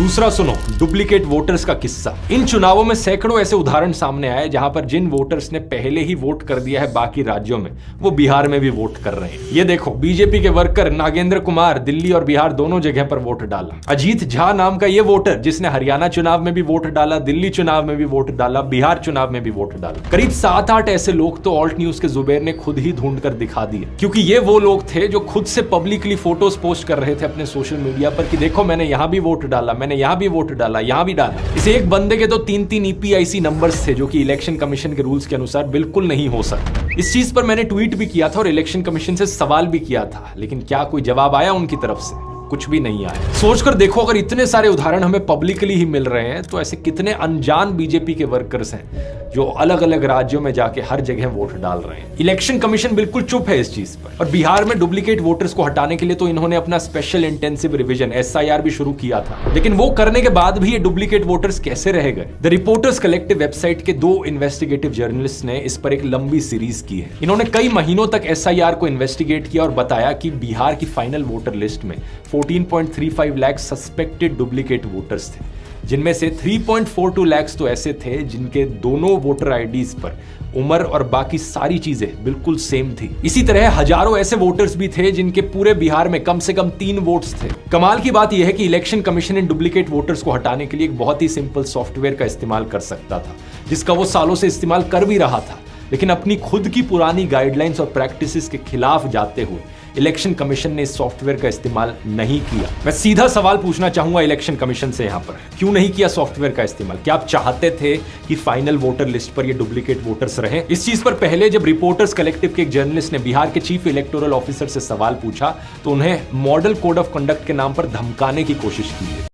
दूसरा सुनो, duplicate voters का किस्सा। इन चुनावों में सैकड़ों ऐसे उदाहरण सामने आए जहां पर जिन वोटर्स ने पहले ही वोट कर दिया है बाकी राज्यों में, वो बिहार में भी वोट कर रहे हैं। ये देखो, बीजेपी के वर्कर नागेंद्र कुमार दिल्ली और बिहार दोनों जगह पर वोट डाला। अजीत झा नाम का ये वोटर जिसने हरियाणा चुनाव में भी वोट डाला, दिल्ली चुनाव में भी वोट डाला, बिहार चुनाव में भी वोट डाला। करीब 7-8 ऐसे लोग तो ऑल्ट न्यूज के जुबेर ने खुद ही ढूंढ कर दिखा दिए, क्योंकि ये वो लोग थे जो खुद से पब्लिकली फोटोज पोस्ट कर रहे थे अपने सोशल मीडिया पर कि देखो मैंने यहां भी वोट डाला, मैंने यहां भी वोट डाला, यहां भी डाला। इस एक बंदे के तो 3-3 ईपीआईसी नंबर्स थे जो कि इलेक्शन कमीशन के रूल्स के अनुसार बिल्कुल नहीं हो सकता। इस चीज पर मैंने ट्वीट भी किया था और इलेक्शन कमीशन से सवाल भी किया था, लेकिन क्या कोई जवाब आया उनकी तरफ से? कुछ भी नहीं आया। सोचकर देखो, अगर इतने सारे उदाहरण हमें पब्लिकली ही मिल रहे हैं तो ऐसे कितने अनजान बीजेपी के वर्कर्स हैं जो अलग अलग राज्यों में जाके हर जगह वोट डाल रहे हैं। इलेक्शन कमीशन बिल्कुल चुप है इस चीज पर। और बिहार में डुप्लीकेट वोटर्स को हटाने के लिए तो इन्होंने अपना स्पेशल इंटेंसिव रिवीजन SIR भी शुरू किया था, लेकिन वो करने के बाद भी ये डुप्लीकेट वोटर्स कैसे रह गए? द रिपोर्टर्स कलेक्टिव वेबसाइट के 2 इन्वेस्टिगेटिव जर्नलिस्ट ने इस पर एक लंबी सीरीज की है। इन्होंने कई महीनों तक SIR को इन्वेस्टिगेट किया और बताया कि बिहार की फाइनल वोटर लिस्ट में 14.35 लाख सस्पेक्टेड डुप्लीकेट वोटर्स थे, जिनमें से 3.42 लाख तो ऐसे थे जिनके दोनों वोटर आईडीज पर उम्र और बाकी सारी चीजें बिल्कुल सेम थी। इसी तरह हजारों ऐसे वोटर्स भी थे जिनके पूरे बिहार में कम से कम 3 वोट्स थे। कमाल की बात यह है कि election commission in duplicate voters को हटाने के लिए एक बहुत ही सिंपल सॉफ्टवेयर का इस्तेमाल कर सकता था, जिसका वो सालों से इस्तेमाल कर भी रहा था, लेकिन अपनी खुद की पुरानी गाइडलाइंस और प्रैक्टिसेस के खिलाफ जाते हुए इलेक्शन कमीशन ने इस सॉफ्टवेयर का इस्तेमाल नहीं किया। मैं सीधा सवाल पूछना चाहूंगा इलेक्शन कमीशन से, यहां पर क्यों नहीं किया सॉफ्टवेयर का इस्तेमाल? क्या आप चाहते थे कि फाइनल वोटर लिस्ट पर ये डुप्लीकेट वोटर्स रहे? इस चीज पर पहले जब रिपोर्टर्स कलेक्टिव के एक जर्नलिस्ट ने बिहार के चीफ इलेक्टोरल ऑफिसर से सवाल पूछा तो उन्हें मॉडल कोड ऑफ कंडक्ट के नाम पर धमकाने की कोशिश की है।